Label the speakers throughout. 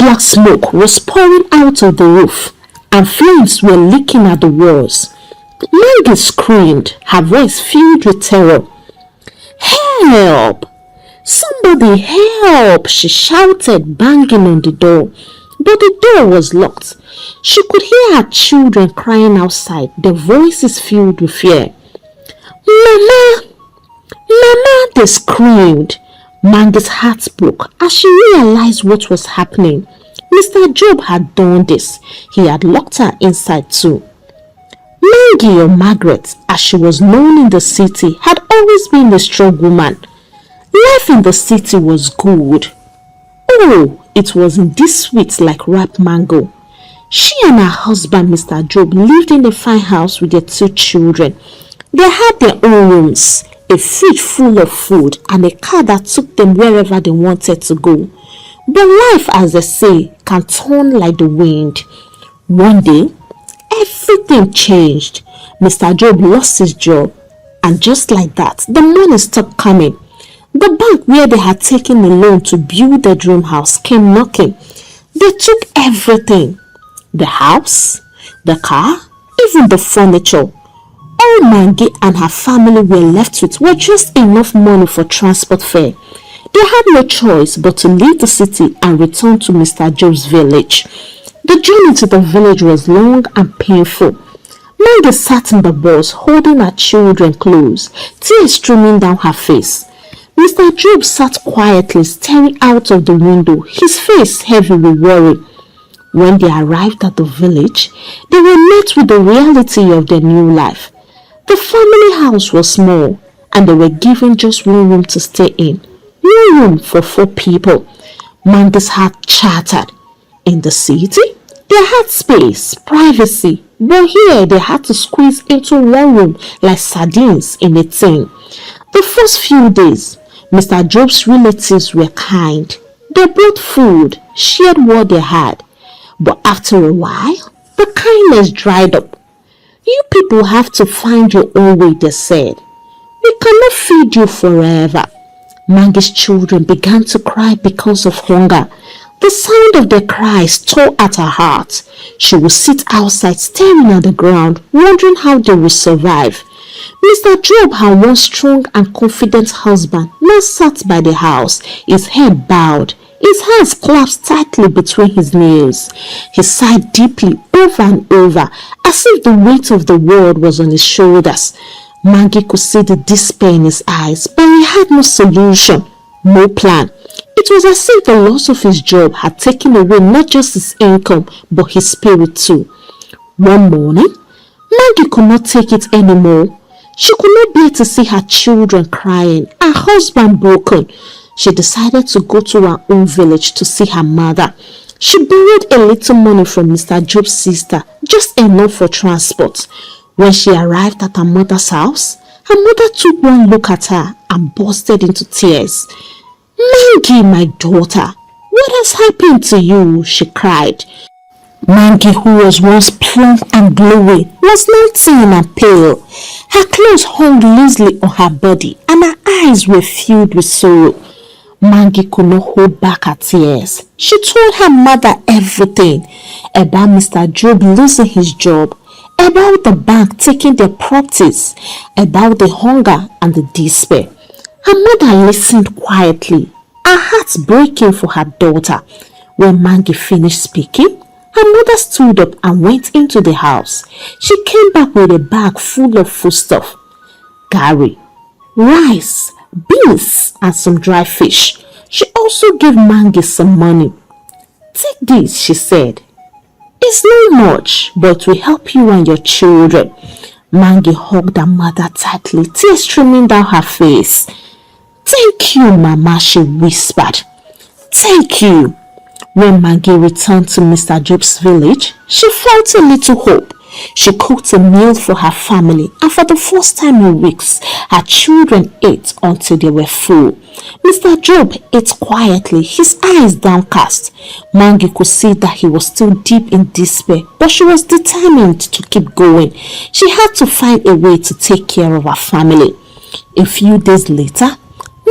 Speaker 1: black smoke was pouring out of the roof, and flames were licking at the walls. Maggie screamed, her voice filled with terror. "Help! Somebody help!" she shouted, banging on the door. But the door was locked. She could hear her children crying outside, their voices filled with fear. "Mama! Mama!" they screamed. Maggie's heart broke as she realized what was happening. Mr. Job had done this. He had locked her inside too. Maggie, or Margaret, as she was known in the city, had always been a strong woman. Life in the city was good. Oh, it was indeed sweet like ripe mango. She and her husband, Mr. Job, lived in a fine house with their 2 children. They had their own rooms, a fridge full of food, and a car that took them wherever they wanted to go. But life, as they say, can turn like the wind. One day, everything changed. Mr. Job lost his job, and just like that, the money stopped coming. The bank where they had taken a loan to build their dream house came knocking. They took everything. The house, the car, even the furniture. All Maggie and her family were left with were just enough money for transport fare. They had no choice but to leave the city and return to Mr. Job's village. The journey to the village was long and painful. Maggie sat in the bus holding her children close, tears streaming down her face. Mr. Job sat quietly staring out of the window, his face heavy with worry. When they arrived at the village, they were met with the reality of their new life. The family house was small, and they were given just one room to stay in. One room for 4 people. Maggie's heart chattered. In the city, they had space, privacy, but here they had to squeeze into one room like sardines in a tin. The first few days, Mr. Job's relatives were kind. They brought food, shared what they had. But after a while, the kindness dried up. "You people have to find your own way," they said. "We cannot feed you forever." Maggie's children began to cry because of hunger. The sound of their cries tore at her heart. She would sit outside staring at the ground, wondering how they would survive. Mr. Job, her once strong and confident husband, now sat by the house, his head bowed, his hands clasped tightly between his knees. He sighed deeply over and over, as if the weight of the world was on his shoulders. Maggie could see the despair in his eyes, but he had no solution, no plan. It was as if the loss of his job had taken away not just his income, but his spirit too. One morning, Maggie could not take it anymore. She could not bear to see her children crying, her husband broken. She decided to go to her own village to see her mother. She borrowed a little money from Mr. Job's sister, just enough for transport. When she arrived at her mother's house, her mother took one look at her and bursted into tears. "Maggie, my daughter, what has happened to you?" she cried. Maggie, who was once plump and glowing, was now thin and pale. Her clothes hung loosely on her body and her eyes were filled with sorrow. Maggie could not hold back her tears. She told her mother everything about Mr. Job losing his job, about the bank taking their properties, about the hunger and the despair. Her mother listened quietly, her heart breaking for her daughter. When Maggie finished speaking, her mother stood up and went into the house. She came back with a bag full of foodstuff, curry, rice, beans, and some dry fish. She also gave Maggie some money. "Take this," she said. "It's not much, but will help you and your children." Maggie hugged her mother tightly, tears streaming down her face. "Thank you, Mama," she whispered. "Thank you." When Maggie returned to Mr. Job's village, she felt a little hope. She cooked a meal for her family, and for the first time in weeks, her children ate until they were full. Mr. Job ate quietly, his eyes downcast. Maggie could see that he was still deep in despair, but she was determined to keep going. She had to find a way to take care of her family. A few days later,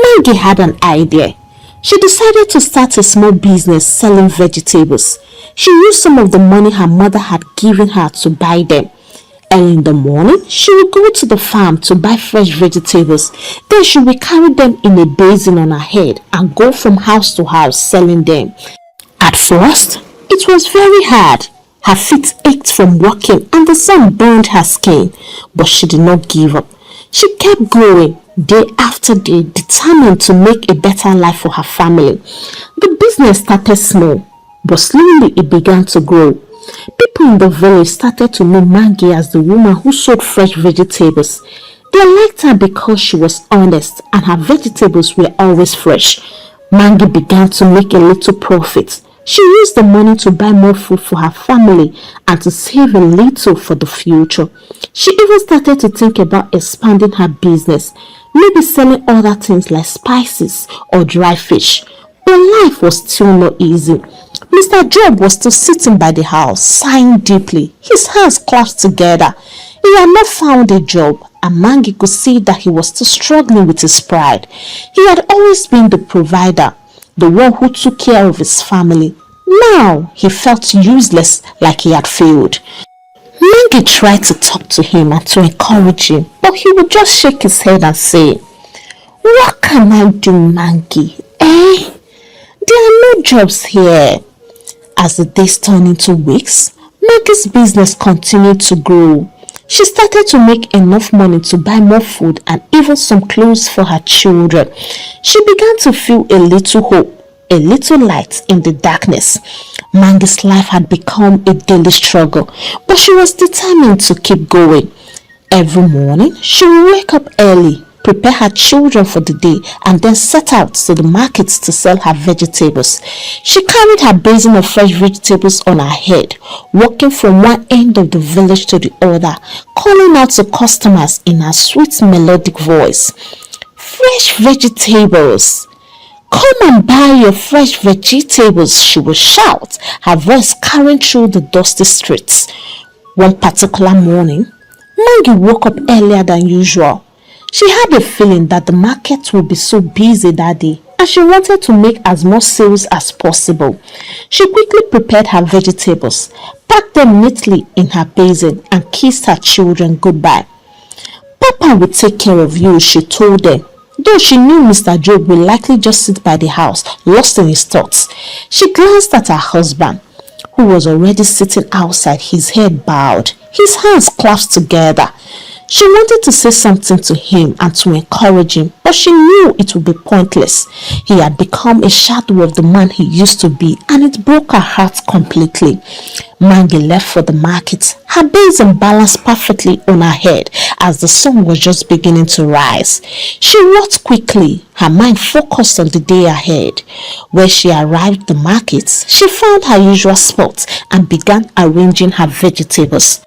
Speaker 1: Maggie had an idea. She decided to start a small business selling vegetables. She used some of the money her mother had given her to buy them. Early in the morning, she would go to the farm to buy fresh vegetables. Then she would carry them in a basin on her head and go from house to house selling them. At first, it was very hard. Her feet ached from walking and the sun burned her skin, but she did not give up. She kept going day after day, determined to make a better life for her family. The business started small, but slowly it began to grow. People in the village started to know Maggie as the woman who sold fresh vegetables. They liked her because she was honest and her vegetables were always fresh. Maggie began to make a little profit. She used the money to buy more food for her family and to save a little for the future. She even started to think about expanding her business, maybe selling other things like spices or dry fish. But life was still not easy. Mr. Job was still sitting by the house, sighing deeply, his hands clasped together. He had not found a job, and Maggie could see that he was still struggling with his pride. He had always been the provider, the one who took care of his family. Now he felt useless, like he had failed. Maggie tried to talk to him and to encourage him, but he would just shake his head and say, "What can I do, Maggie? There are no jobs here." As the days turned into weeks, Maggie's business continued to grow. She started to make enough money to buy more food and even some clothes for her children. She began to feel a little hope, a little light in the darkness. Maggie's life had become a daily struggle, but she was determined to keep going. Every morning, she would wake up early, prepare her children for the day, and then set out to the markets to sell her vegetables. She carried her basin of fresh vegetables on her head, walking from one end of the village to the other, calling out to customers in her sweet melodic voice. "Fresh vegetables! Come and buy your fresh vegetables," she would shout, her voice carrying through the dusty streets. One particular morning, Maggie woke up earlier than usual. She had a feeling that the market would be so busy that day, and she wanted to make as much sales as possible. She quickly prepared her vegetables, packed them neatly in her basin, and kissed her children goodbye. "Papa will take care of you," she told them. Though she knew Mr. Job would likely just sit by the house, lost in his thoughts. She glanced at her husband, who was already sitting outside, his head bowed, his hands clasped together. She wanted to say something to him and to encourage him, but she knew it would be pointless. He had become a shadow of the man he used to be, and it broke her heart completely. Maggie left for the market, her basin balanced perfectly on her head as the sun was just beginning to rise. She walked quickly, her mind focused on the day ahead. When she arrived at the market, she found her usual spot and began arranging her vegetables.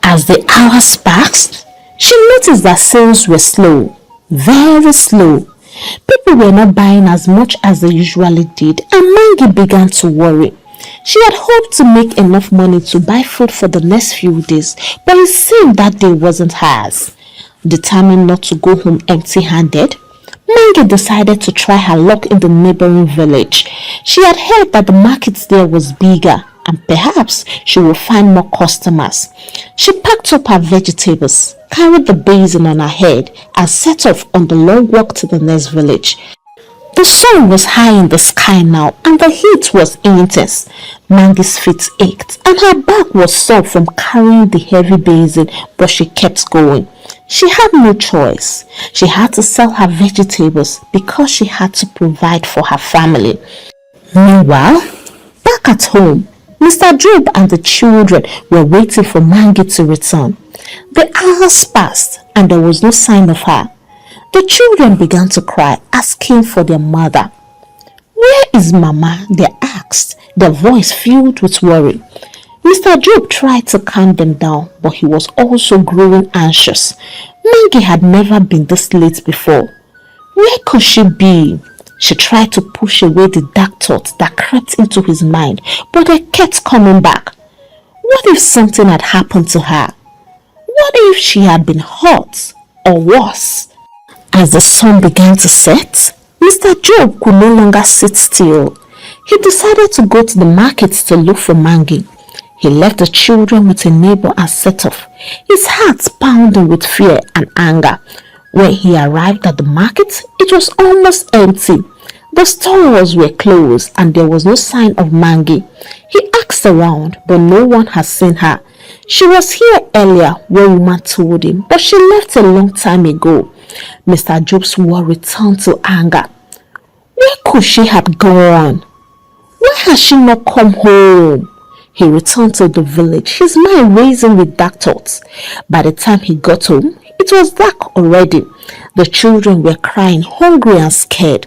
Speaker 1: As the hours passed, she noticed that sales were slow, very slow. People were not buying as much as they usually did, and Maggie began to worry. She had hoped to make enough money to buy food for the next few days, but it seemed that day wasn't hers. Determined not to go home empty-handed, Maggie decided to try her luck in the neighboring village. She had heard that the market there was bigger, and perhaps she would find more customers. She packed up her vegetables, carried the basin on her head, and set off on the long walk to the next village. The sun was high in the sky now, and the heat was intense. Maggie's feet ached, and her back was sore from carrying the heavy basin, but she kept going. She had no choice. She had to sell her vegetables because she had to provide for her family. Meanwhile, back at home, Mr. Job and the children were waiting for Maggie to return. The hours passed and there was no sign of her. The children began to cry, asking for their mother. "Where is Mama?" they asked, their voice filled with worry. Mr. Job tried to calm them down, but he was also growing anxious. Maggie had never been this late before. Where could she be? She tried to push away the dark thoughts that crept into his mind, but they kept coming back. What if something had happened to her? What if she had been hurt or worse? As the sun began to set, Mr. Job could no longer sit still. He decided to go to the market to look for Mangi. He left the children with a neighbor and set off, his heart pounding with fear and anger. When he arrived at the market, it was almost empty. The stores were closed and there was no sign of Mangi. He asked around, but no one had seen her. She was here earlier, one woman told him, but she left a long time ago. Mr. Job's worry turned to anger. Where could she have gone? Why has she not come home? He returned to the village, his mind racing with dark thoughts. By the time he got home, it was dark already. The children were crying, hungry and scared.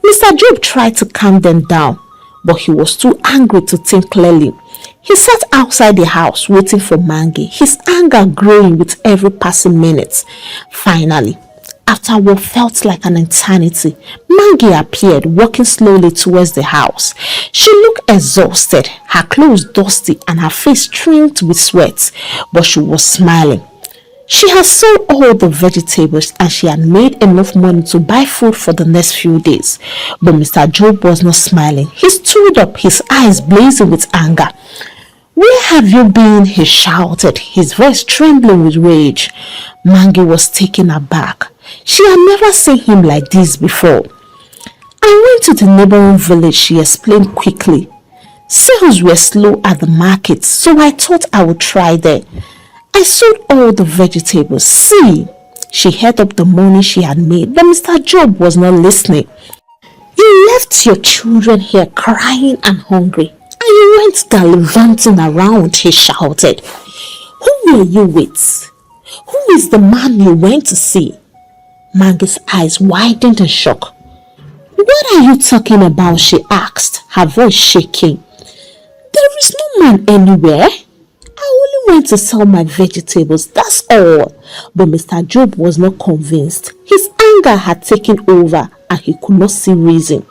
Speaker 1: Mr. Job tried to calm them down, but he was too angry to think clearly. He sat outside the house waiting for Mangi, his anger growing with every passing minute. Finally, after what felt like an eternity, Mangi appeared, walking slowly towards the house. She looked exhausted, her clothes dusty and her face streaked with sweat, but she was smiling. She had sold all the vegetables and she had made enough money to buy food for the next few days. But Mr. Job was not smiling. He stood up, his eyes blazing with anger. Where have you been? He shouted, his voice trembling with rage. Mangi was taken aback. She had never seen him like this before. I went to the neighboring village, she explained quickly. Sales were slow at the market, so I thought I would try there. I sold all the vegetables. See, she held up the money she had made, but Mr. Job was not listening. You left your children here crying and hungry, and you went gallivanting around, he shouted. Who were you with? Who is the man you went to see? Mangi's eyes widened in shock. What are you talking about? She asked, her voice shaking. There is no man anywhere. I only went to sell my vegetables, that's all. But Mr. Job was not convinced. His anger had taken over and he could not see reason.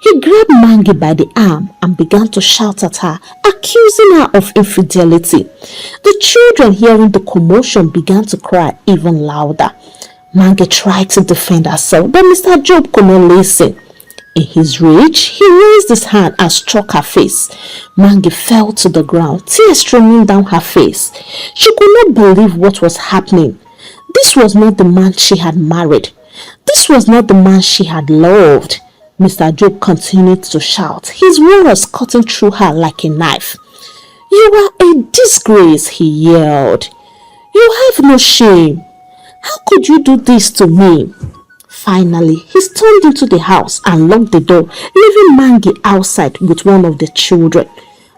Speaker 1: He grabbed Mangi by the arm and began to shout at her, accusing her of infidelity. The children, hearing the commotion, began to cry even louder. Mangi tried to defend herself, but Mr. Job could not listen. In his rage, he raised his hand and struck her face. Mangi fell to the ground, tears streaming down her face. She could not believe what was happening. This was not the man she had married. This was not the man she had loved. Mr. Job continued to shout, his words cutting through her like a knife. You are a disgrace, he yelled. You have no shame. How could you do this to me? Finally, he stormed into the house and locked the door, leaving Mangi outside with one of the children.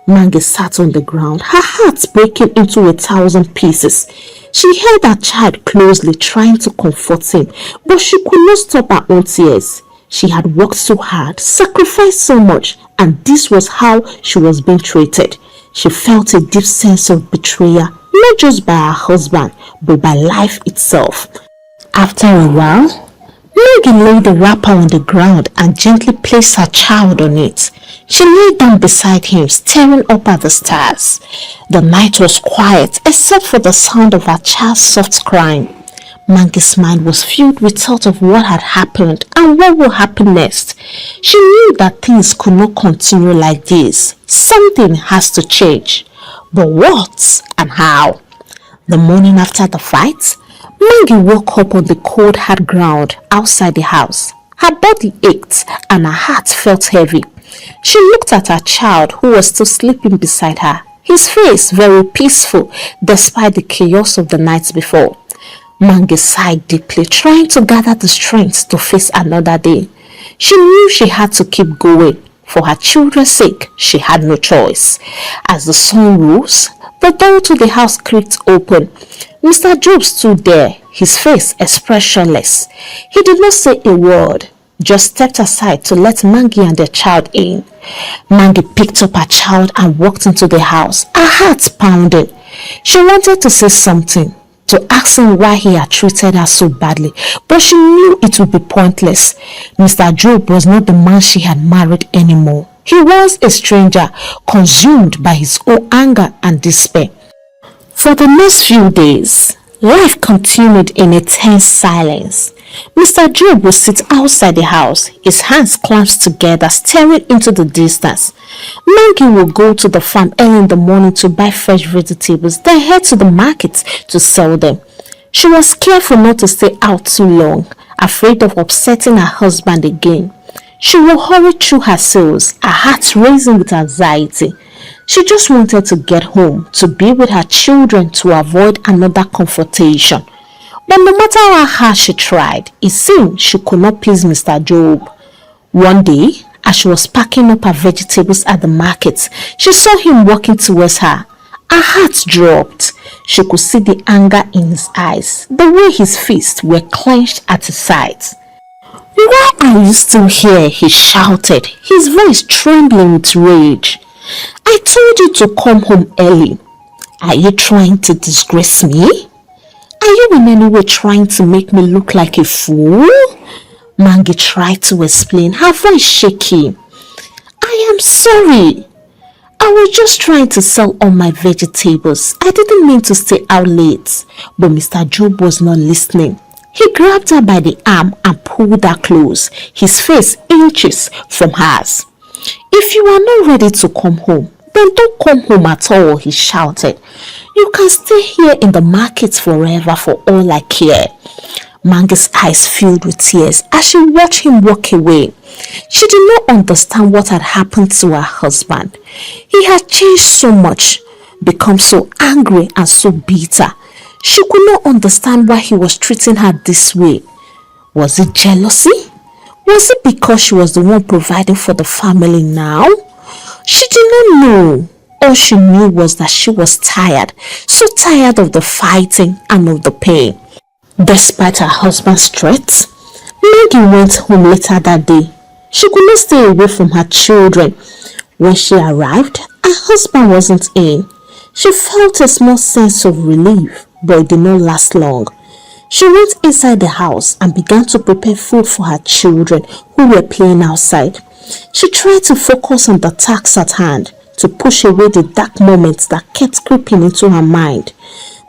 Speaker 1: Mangi sat on the ground, her heart breaking into 1,000 pieces. She held her child closely, trying to comfort him, but she could not stop her own tears. She had worked so hard, sacrificed so much, and this was how she was being treated. She felt a deep sense of betrayal, not just by her husband, but by life itself. After a while, Mangi laid the wrapper on the ground and gently placed her child on it. She lay down beside him, staring up at the stars. The night was quiet except for the sound of her child's soft crying. Mangi's mind was filled with thought of what had happened and what would happen next. She knew that things could not continue like this. Something has to change. But what and how? The morning after the fight, Mangi woke up on the cold hard ground outside the house. Her body ached and her heart felt heavy. She looked at her child who was still sleeping beside her, his face very peaceful despite the chaos of the night before. Mangi sighed deeply, trying to gather the strength to face another day. She knew she had to keep going. For her children's sake, she had no choice. As the sun rose, the door to the house creaked open. Mr. Job stood there, his face expressionless. He did not say a word, just stepped aside to let Mangi and the child in. Mangi picked up her child and walked into the house, her heart pounding. She wanted to say something, to ask him why he had treated her so badly, but she knew it would be pointless. Mr. Job was not the man she had married anymore. He was a stranger, consumed by his own anger and despair. For the next few days, life continued in a tense silence. Mr. Job would sit outside the house, his hands clasped together, staring into the distance. Maggie would go to the farm early in the morning to buy fresh vegetables, then head to the market to sell them. She was careful not to stay out too long, afraid of upsetting her husband again. She would hurry through her sales, her heart racing with anxiety. She just wanted to get home, to be with her children, to avoid another confrontation. But no matter how hard she tried, it seemed she could not please Mr. Job. One day, as she was packing up her vegetables at the market, she saw him walking towards her. Her heart dropped. She could see the anger in his eyes, the way his fists were clenched at his sides. "Why are you still here?" he shouted, his voice trembling with rage. "I told you to come home early. Are you trying to disgrace me? Are you in any way trying to make me look like a fool?" Maggie tried to explain, her voice shaky. "I am sorry. I was just trying to sell all my vegetables. I didn't mean to stay out late." But Mr. Job was not listening. He grabbed her by the arm and pulled her close, his face inches from hers. "If you are not ready to come home, then don't come home at all," he shouted. "You can stay here in the market forever for all I care." Maggie's eyes filled with tears as she watched him walk away. She did not understand what had happened to her husband. He had changed so much, become so angry and so bitter. She could not understand why he was treating her this way. Was it jealousy? Was it because she was the one providing for the family now? She did not know. All she knew was that she was tired, so tired of the fighting and of the pain. Despite her husband's threats, Maggie went home later that day. She could not stay away from her children. When she arrived, her husband wasn't in. She felt a small sense of relief, but it did not last long. She went inside the house and began to prepare food for her children who were playing outside. She tried to focus on the task at hand, to push away the dark moments that kept creeping into her mind.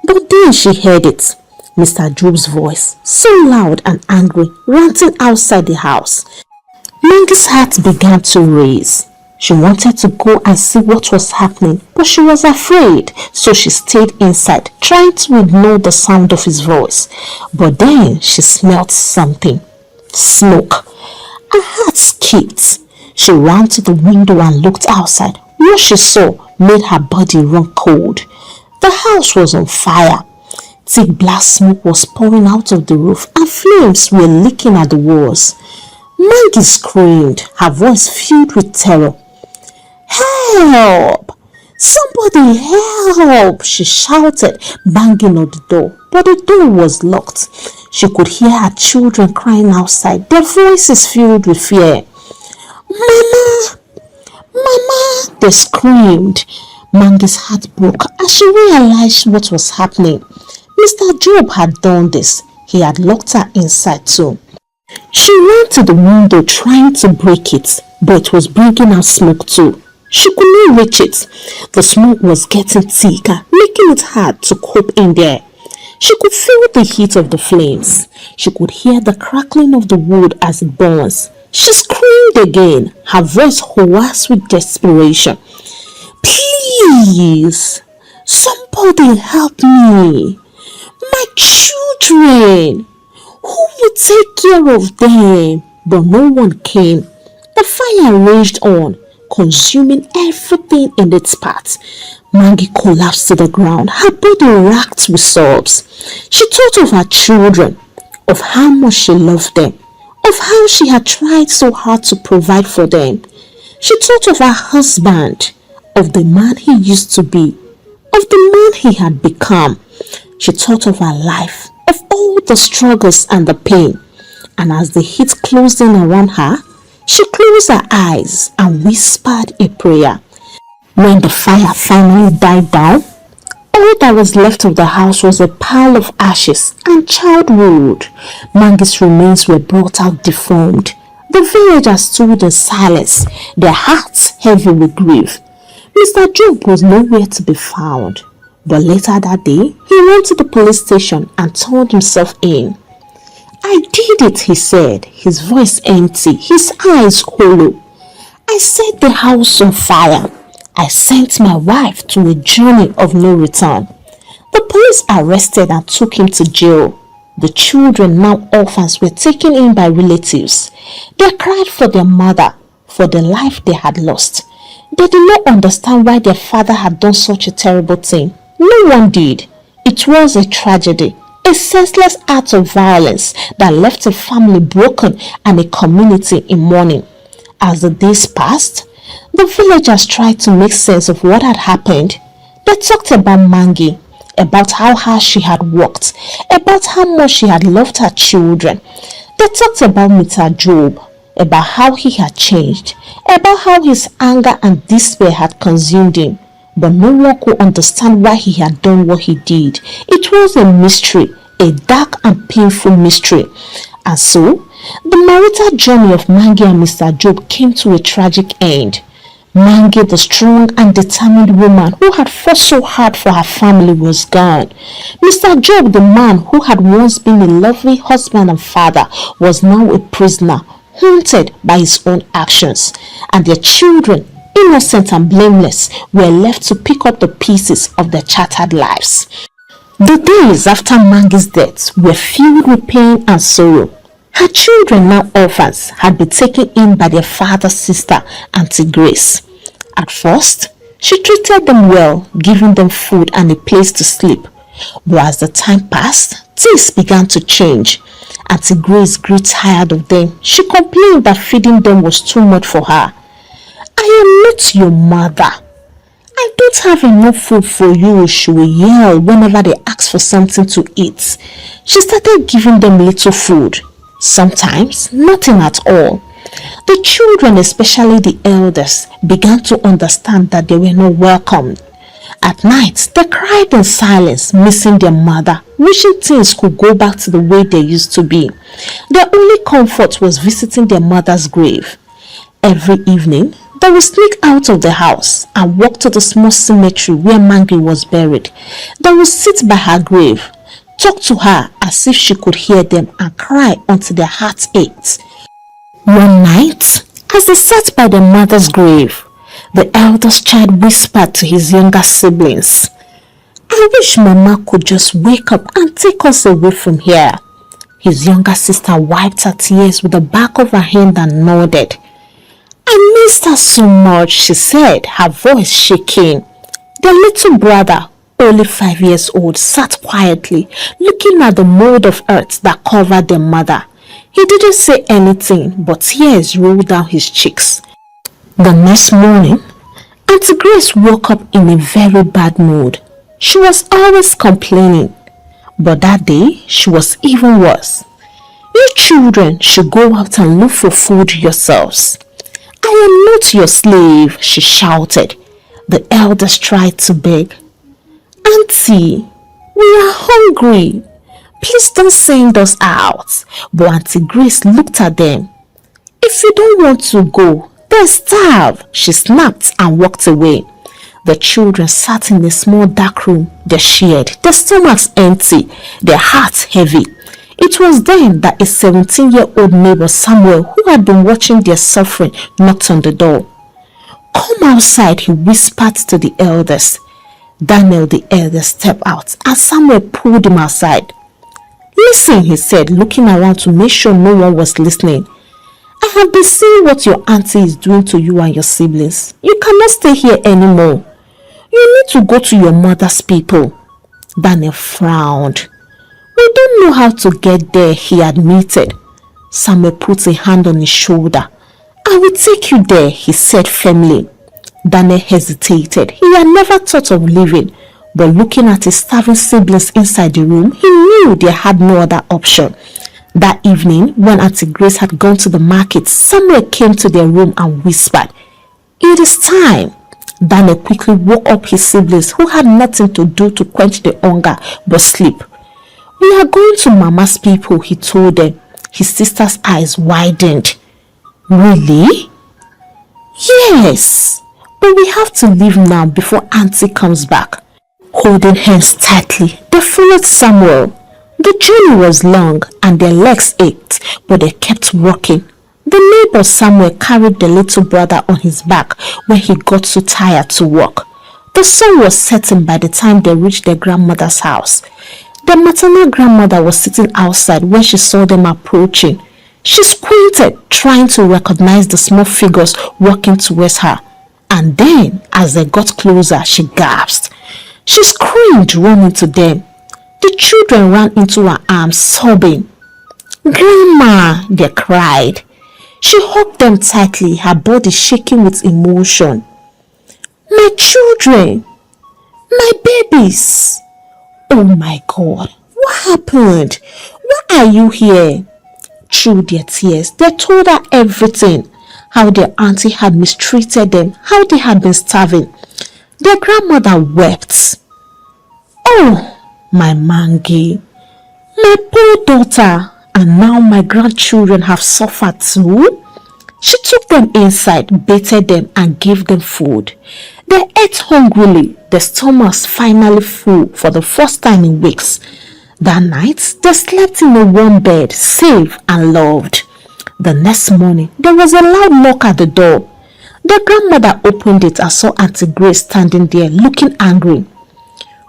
Speaker 1: But then she heard it. Mr. Job's voice, so loud and angry, ranting outside the house. Maggie's heart began to race. She wanted to go and see what was happening, but she was afraid, so she stayed inside, trying to ignore the sound of his voice. But then she smelled something. Smoke. Her heart skipped. She ran to the window and looked outside. What she saw made her body run cold. The house was on fire. Thick black smoke was pouring out of the roof and flames were licking at the walls. Maggie screamed, her voice filled with terror. "Help! Somebody help!" she shouted, banging on the door. But the door was locked. She could hear her children crying outside, their voices filled with fear. "Mama! Mama!" they screamed. Maggie's heart broke as she realized what was happening. Mr. Job had done this. He had locked her inside too. She ran to the window trying to break it, but it was bringing out smoke too. She could not reach it. The smoke was getting thicker, making it hard to cope in there. She could feel the heat of the flames. She could hear the crackling of the wood as it burns. She screamed again, her voice hoarse with desperation. "Please, somebody help me. My children! Who will take care of them?" But no one came. The fire raged on, consuming everything in its path. Maggie collapsed to the ground, her body racked with sobs. She thought of her children, of how much she loved them, of how she had tried so hard to provide for them. She thought of her husband, of the man he used to be, of the man he had become. She thought of her life, of all the struggles and the pain. And as the heat closed in around her, she closed her eyes and whispered a prayer. When the fire finally died down, all that was left of the house was a pile of ashes and charred wood. Maggie's remains were brought out deformed. The villagers stood in silence, their hearts heavy with grief. Mr. Job was nowhere to be found. But later that day, he went to the police station and turned himself in. I did it, he said, his voice empty, his eyes hollow. I set the house on fire. I sent my wife to a journey of no return. The police arrested and took him to jail. The children, now orphans, were taken in by relatives. They cried for their mother, for the life they had lost. They did not understand why their father had done such a terrible thing. No one did. It was a tragedy, a senseless act of violence that left a family broken and a community in mourning. As the days passed, the villagers tried to make sense of what had happened. They talked about Mangi, about how hard she had worked, about how much she had loved her children. They talked about Mr. Job, about how he had changed, about how his anger and despair had consumed him. But no one could understand why he had done what he did. It was a mystery, a dark and painful mystery. And so, the marital journey of Mangi and Mr. Job came to a tragic end. Mangi, the strong and determined woman who had fought so hard for her family, was gone. Mr. Job, the man who had once been a lovely husband and father, was now a prisoner, haunted by his own actions. And their children, innocent and blameless, were left to pick up the pieces of their shattered lives. The days after Mangi's death were filled with pain and sorrow. Her children, now orphans, had been taken in by their father's sister, Auntie Grace. At first, she treated them well, giving them food and a place to sleep. But as the time passed, things began to change. Auntie Grace grew tired of them. She complained that feeding them was too much for her. "I am not your mother. I don't have enough food for you," she would yell whenever they asked for something to eat. She started giving them little food. Sometimes nothing at all. The children, especially the elders, began to understand that they were not welcome. At night, they cried in silence, missing their mother, wishing things could go back to the way they used to be. Their only comfort was visiting their mother's grave. Every evening, they would sneak out of the house and walk to the small cemetery where Mangi was buried. They would sit by her grave, talk to her as if she could hear them, and cry until their hearts ached. One night, as they sat by their mother's grave, the eldest child whispered to his younger siblings, "I wish Mama could just wake up and take us away from here." His younger sister wiped her tears with the back of her hand and nodded. "I missed her so much," she said, her voice shaking. Their little brother, only 5 years old, sat quietly, looking at the mold of earth that covered their mother. He didn't say anything, but tears rolled down his cheeks. The next morning, Auntie Grace woke up in a very bad mood. She was always complaining, but that day she was even worse. "You children should go out and look for food yourselves." "I am not your slave," she shouted. The elders tried to beg. "Auntie, we are hungry. Please don't send us out." But Auntie Grace looked at them. "If you don't want to go, then starve," she snapped and walked away. The children sat in a small dark room they shared, their stomachs empty, their hearts heavy. It was then that a 17-year-old neighbor, Samuel, who had been watching their suffering, knocked on the door. "Come outside," he whispered to the elders. Daniel, the elder, stepped out and Samuel pulled him outside. "Listen," he said, looking around to make sure no one was listening. "I have been seeing what your auntie is doing to you and your siblings. You cannot stay here anymore. You need to go to your mother's people." Daniel frowned. "We don't know how to get there," he admitted. Samuel put a hand on his shoulder. "I will take you there," he said firmly. Daniel hesitated. He had never thought of leaving, but looking at his starving siblings inside the room, he knew they had no other option. That evening, when Auntie Grace had gone to the market, Samuel came to their room and whispered, "It is time." Daniel quickly woke up his siblings, who had nothing to do to quench the hunger but sleep. "We are going to Mama's people," he told them. His sister's eyes widened. "Really?" "Yes, but we have to leave now before Auntie comes back." Holding hands tightly, they followed Samuel. The journey was long and their legs ached, but they kept walking. The neighbor Samuel carried the little brother on his back when he got too tired to walk. The sun was setting by the time they reached their grandmother's house. The maternal grandmother was sitting outside when she saw them approaching. She squinted, trying to recognize the small figures walking towards her. And then, as they got closer, she gasped. She screamed, running to them. The children ran into her arms, sobbing. "Grandma," they cried. She hugged them tightly, her body shaking with emotion. "My children, my babies. Oh my God, what happened? Why are you here?" Through their tears, they told her everything. How their auntie had mistreated them, how they had been starving. Their grandmother wept. "Oh, my Mangi, my poor daughter, and now my grandchildren have suffered too." She took them inside, bathed them, and gave them food. They ate hungrily, their stomachs finally full for the first time in weeks. That night, they slept in a warm bed, safe and loved. The next morning, there was a loud knock at the door. The grandmother opened it and saw Auntie Grace standing there, looking angry.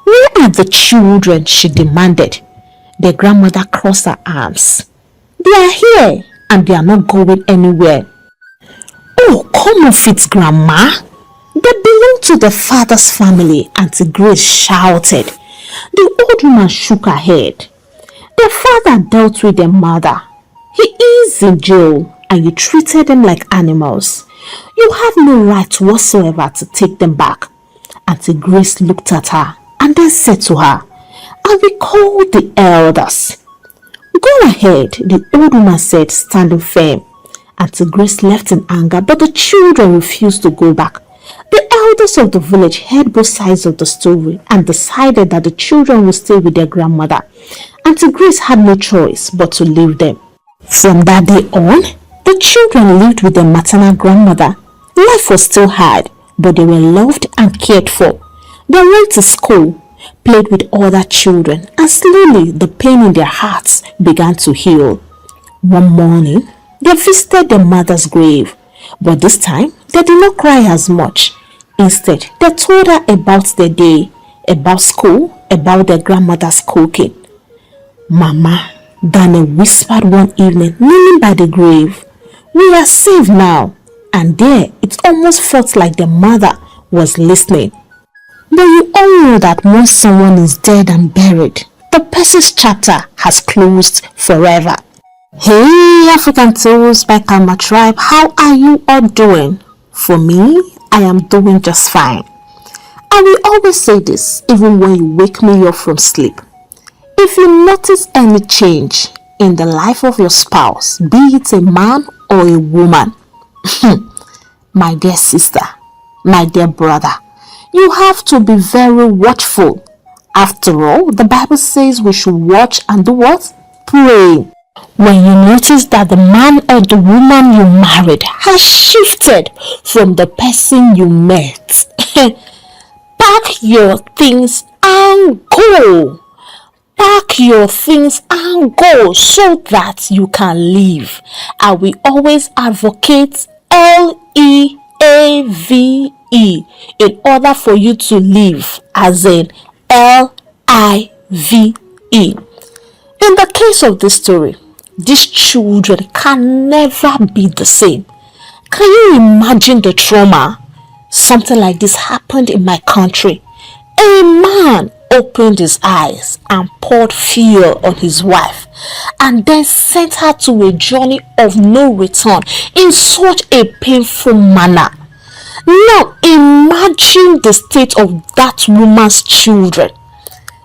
Speaker 1: "Where are the children?" she demanded. The grandmother crossed her arms. "They are here, and they are not going anywhere." "Oh, come off it, Grandma. They belong to the father's family," Auntie Grace shouted. The old woman shook her head. "The father dealt with their mother. He is in jail, and you treated them like animals. You have no right whatsoever to take them back." Auntie Grace looked at her and then said to her, "I will call the elders." "Go ahead," the old woman said, standing firm. Auntie Grace left in anger, but the children refused to go back. The elders of the village heard both sides of the story and decided that the children would stay with their grandmother. Auntie Grace had no choice but to leave them. From that day on, the children lived with their maternal grandmother. Life was still hard, but they were loved and cared for. They went to school, played with other children, and slowly the pain in their hearts began to heal. One morning, they visited their mother's grave, but this time they did not cry as much. Instead, they told her about their day, about school, about their grandmother's cooking. "Mama," Daniel whispered one evening, kneeling by the grave, "we are safe now." And there, it almost felt like the mother was listening. But you all know that once someone is dead and buried, the person's chapter has closed forever. Hey, African Tales by Karma Tribe, how are you all doing? For me, I am doing just fine. I will always say this, even when you wake me up from sleep. If you notice any change in the life of your spouse, be it a man or a woman, my dear sister, my dear brother, you have to be very watchful. After all, the Bible says we should watch and do what? Pray. When you notice that the man or the woman you married has shifted from the person you met, pack your things and go. Pack your things and go so that you can leave. I will always advocate LEAVE in order for you to live, as in LIVE. In the case of this story, these children can never be the same. Can you imagine the trauma? Something like this happened in my country. A man opened his eyes and poured fuel on his wife and then sent her to a journey of no return in such a painful manner. Now imagine the state of that woman's children.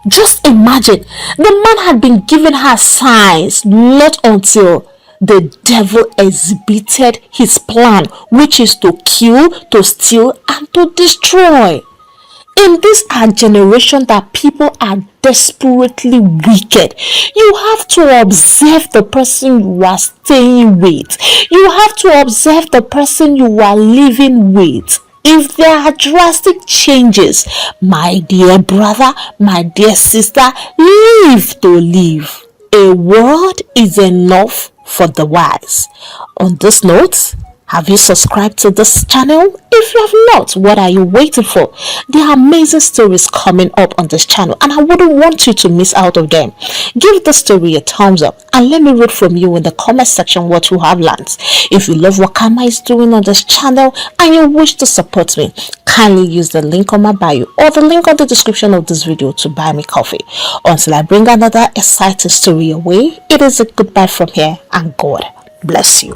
Speaker 1: Just imagine, the man had been giving her signs not until the devil exhibited his plan, which is to kill, to steal, and to destroy. In this our generation that people are desperately wicked, you have to observe the person you are staying with. You have to observe the person you are living with. If there are drastic changes, my dear brother, my dear sister, live to live. A word is enough for the wise. On this note, have you subscribed to this channel? If you have not, what are you waiting for? There are amazing stories coming up on this channel and I wouldn't want you to miss out of them. Give the story a thumbs up and let me read from you in the comment section what you have learned. If you love what Kama is doing on this channel and you wish to support me, kindly use the link on my bio or the link on the description of this video to buy me coffee. Until I bring another exciting story your way, it is a goodbye from here and God bless you.